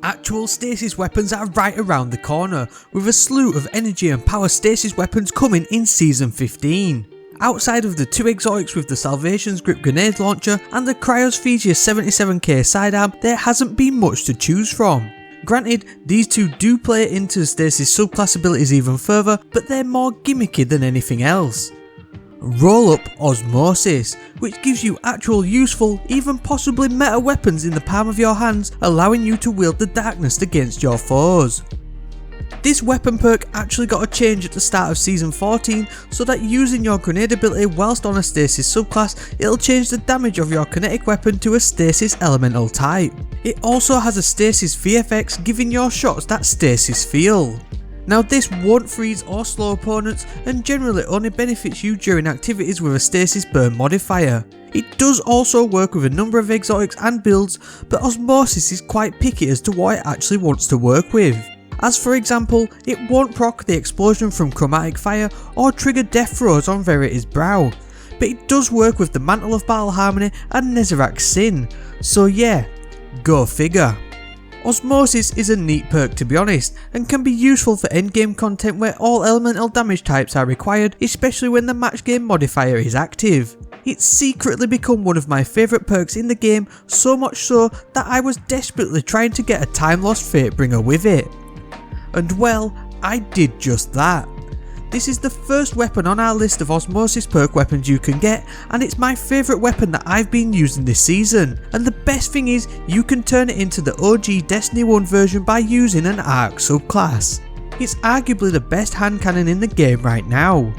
Actual stasis weapons are right around the corner, with a slew of energy and power stasis weapons coming in Season 15. Outside of the 2 exotics with the Salvation's Grip Grenade Launcher and the Cryosphegia 77k sidearm, there hasn't been much to choose from. Granted, these two do play into stasis subclass abilities even further, but they're more gimmicky than anything else. Roll up Osmosis, which gives you actual useful, even possibly meta weapons in the palm of your hands, allowing you to wield the darkness against your foes. This weapon perk actually got a change at the start of Season 14, so that using your grenade ability whilst on a stasis subclass, it'll change the damage of your kinetic weapon to a stasis elemental type. It also has a stasis VFX, giving your shots that stasis feel. Now this won't freeze or slow opponents, and generally only benefits you during activities with a stasis burn modifier. It does also work with a number of exotics and builds, but Osmosis is quite picky as to what it actually wants to work with. As for example, it won't proc the explosion from Chromatic Fire or trigger Death Throws on Verity's Brow, but it does work with the Mantle of Battle Harmony and Nezarec's Sin, so yeah, go figure. Osmosis is a neat perk to be honest, and can be useful for endgame content where all elemental damage types are required, especially when the match game modifier is active. It's secretly become one of my favourite perks in the game, so much so that I was desperately trying to get a Time Lost Fatebringer with it. And well, I did just that. This is the first weapon on our list of Osmosis perk weapons you can get, and it's my favourite weapon that I've been using this season. And the best thing is, you can turn it into the OG Destiny 1 version by using an Arc subclass. It's arguably the best hand cannon in the game right now.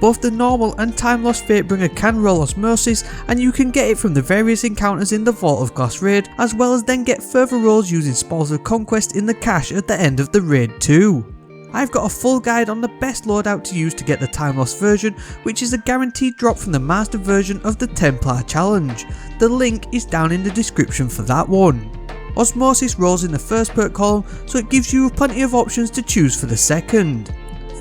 Both the normal and Time Lost Fatebringer can roll Osmosis, and you can get it from the various encounters in the Vault of Glass raid, as well as then get further rolls using Spoils of Conquest in the cache at the end of the raid too. I've got a full guide on the best loadout to use to get the Time Lost version, which is a guaranteed drop from the master version of the Templar challenge. The link is down in the description for that one. Osmosis rolls in the first perk column, so it gives you plenty of options to choose for the second.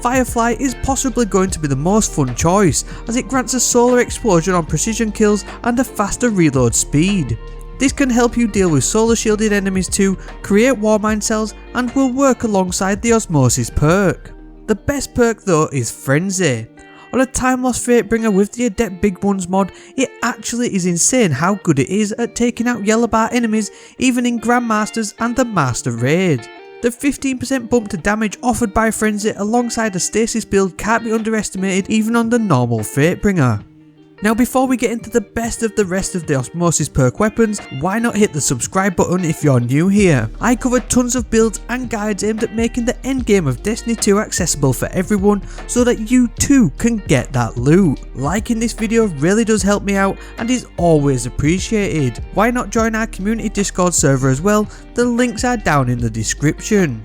Firefly is possibly going to be the most fun choice, as it grants a solar explosion on precision kills and a faster reload speed. This can help you deal with solar shielded enemies too, create Warmind cells, and will work alongside the Osmosis perk. The best perk though is Frenzy. On a Time Lost Fatebringer with the Adept Big Ones mod, it actually is insane how good it is at taking out yellow bar enemies even in Grandmasters and the Master Raid. The 15% bump to damage offered by Frenzy alongside a stasis build can't be underestimated even on the normal Fatebringer. Now before we get into the best of the rest of the Osmosis perk weapons, why not hit the subscribe button if you're new here. I cover tons of builds and guides aimed at making the endgame of Destiny 2 accessible for everyone, so that you too can get that loot. Liking this video really does help me out and is always appreciated. Why not join our community Discord server as well? The links are down in the description.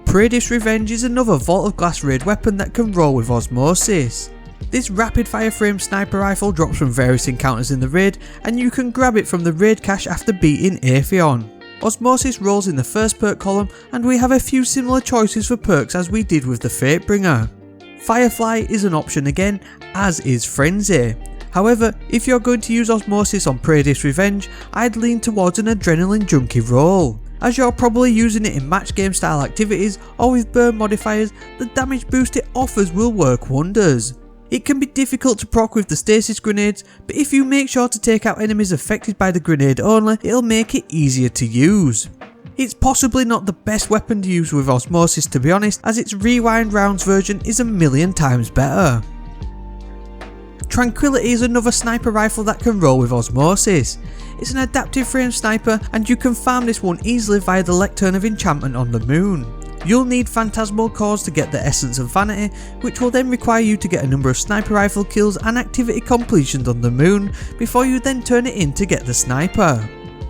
Praedyth's Revenge is another Vault of Glass raid weapon that can roll with Osmosis. This rapid fire frame sniper rifle drops from various encounters in the raid, and you can grab it from the raid cache after beating Atheon. Osmosis rolls in the first perk column, and we have a few similar choices for perks as we did with the Fatebringer. Firefly is an option again, as is Frenzy. However, if you're going to use Osmosis on Praedyth's Revenge, I'd lean towards an Adrenaline Junkie roll. As you're probably using it in match game style activities or with burn modifiers, the damage boost it offers will work wonders. It can be difficult to proc with the stasis grenades, but if you make sure to take out enemies affected by the grenade only, it'll make it easier to use. It's possibly not the best weapon to use with Osmosis to be honest, as its rewind rounds version is a million times better. Tranquility is another sniper rifle that can roll with Osmosis. It's an adaptive frame sniper, and you can farm this one easily via the Lectern of Enchantment on the moon. You'll need Phantasmal Cores to get the Essence of Vanity, which will then require you to get a number of sniper rifle kills and activity completions on the moon, before you then turn it in to get the sniper.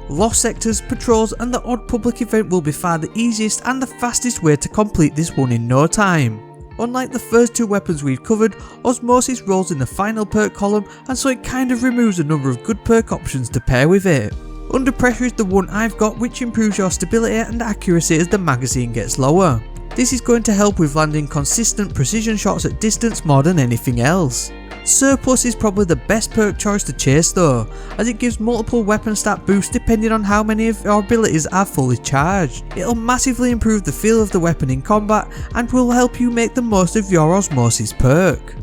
Lost sectors, patrols and the odd public event will be far the easiest and the fastest way to complete this one in no time. Unlike the first two weapons we've covered, Osmosis rolls in the final perk column, and so it kind of removes a number of good perk options to pair with it. Under Pressure is the one I've got, which improves your stability and accuracy as the magazine gets lower. This is going to help with landing consistent precision shots at distance more than anything else. Surplus is probably the best perk choice to chase though, as it gives multiple weapon stat boosts depending on how many of your abilities are fully charged. It'll massively improve the feel of the weapon in combat and will help you make the most of your Osmosis perk.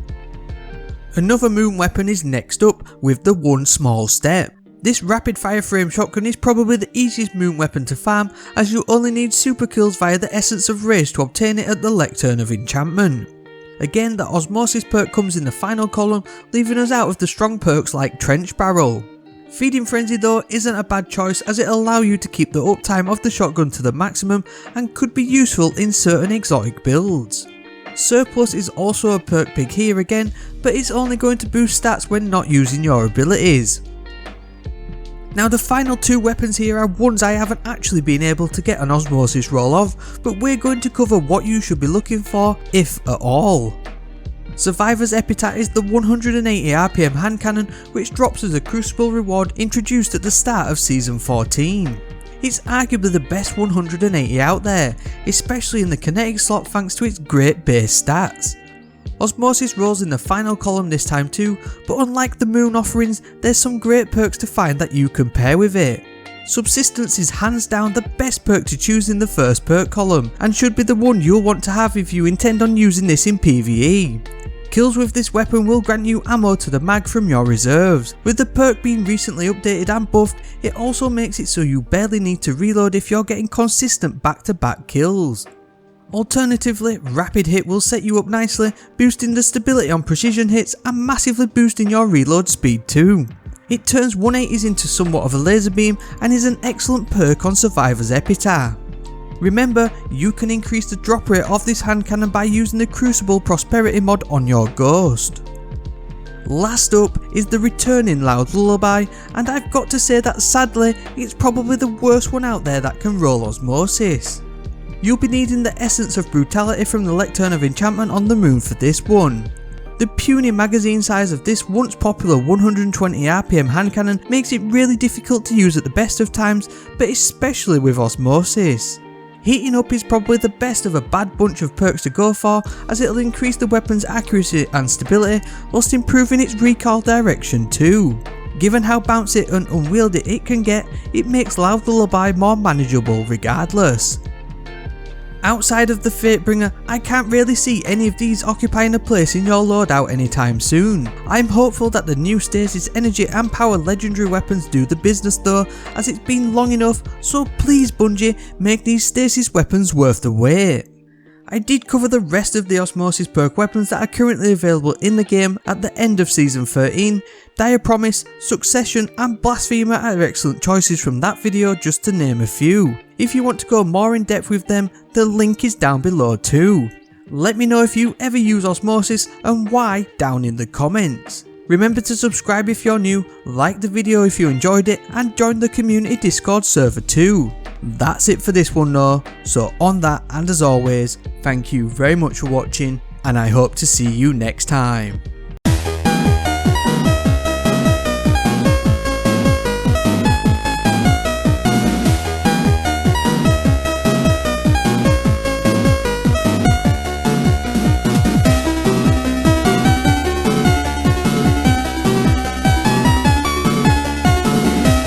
Another moon weapon is next up with the One Small Step. This rapid fire frame shotgun is probably the easiest moon weapon to farm, as you only need super kills via the Essence of Rage to obtain it at the Lectern of Enchantment. Again, the Osmosis perk comes in the final column, leaving us out of the strong perks like Trench Barrel. Feeding Frenzy though isn't a bad choice, as it'll allow you to keep the uptime of the shotgun to the maximum and could be useful in certain exotic builds. Surplus is also a perk pick here again, but it's only going to boost stats when not using your abilities. Now the final two weapons here are ones I haven't actually been able to get an Osmosis roll of, but we're going to cover what you should be looking for, if at all. Survivor's Epitaph is the 180 RPM hand cannon, which drops as a Crucible reward introduced at the start of Season 14. It's arguably the best 180 out there, especially in the kinetic slot thanks to its great base stats. Osmosis rolls in the final column this time too, but unlike the moon offerings, there's some great perks to find that you can pair with it. Subsistence is hands down the best perk to choose in the first perk column, and should be the one you'll want to have if you intend on using this in PvE. Kills with this weapon will grant you ammo to the mag from your reserves. With the perk being recently updated and buffed, it also makes it so you barely need to reload if you're getting consistent back-to-back kills. Alternatively, Rapid Hit will set you up nicely, boosting the stability on precision hits and massively boosting your reload speed too. It turns 180s into somewhat of a laser beam and is an excellent perk on Survivor's Epitaph. Remember, you can increase the drop rate of this hand cannon by using the Crucible Prosperity mod on your Ghost. Last up is the returning Loud Lullaby, and I've got to say that sadly, it's probably the worst one out there that can roll Osmosis. You'll be needing the Essence of Brutality from the Lectern of Enchantment on the moon for this one. The puny magazine size of this once popular 120 RPM hand cannon makes it really difficult to use at the best of times, but especially with Osmosis. Heating Up is probably the best of a bad bunch of perks to go for, as it'll increase the weapon's accuracy and stability whilst improving its recoil direction too. Given how bouncy and unwieldy it can get, it makes Loud Lullaby more manageable regardless. Outside of the Fatebringer, I can't really see any of these occupying a place in your loadout anytime soon. I'm hopeful that the new Stasis Energy and Power legendary weapons do the business though, as it's been long enough, so please Bungie, make these Stasis weapons worth the wait. I did cover the rest of the Osmosis perk weapons that are currently available in the game at the end of Season 13. Dire Promise, Succession and Blasphemer are excellent choices from that video, just to name a few. If you want to go more in depth with them, the link is down below too. Let me know if you ever use Osmosis and why down in the comments. Remember to subscribe if you're new, like the video if you enjoyed it, and join the community Discord server too. That's it for this one though, so on that, and as always, thank you very much for watching, and I hope to see you next time.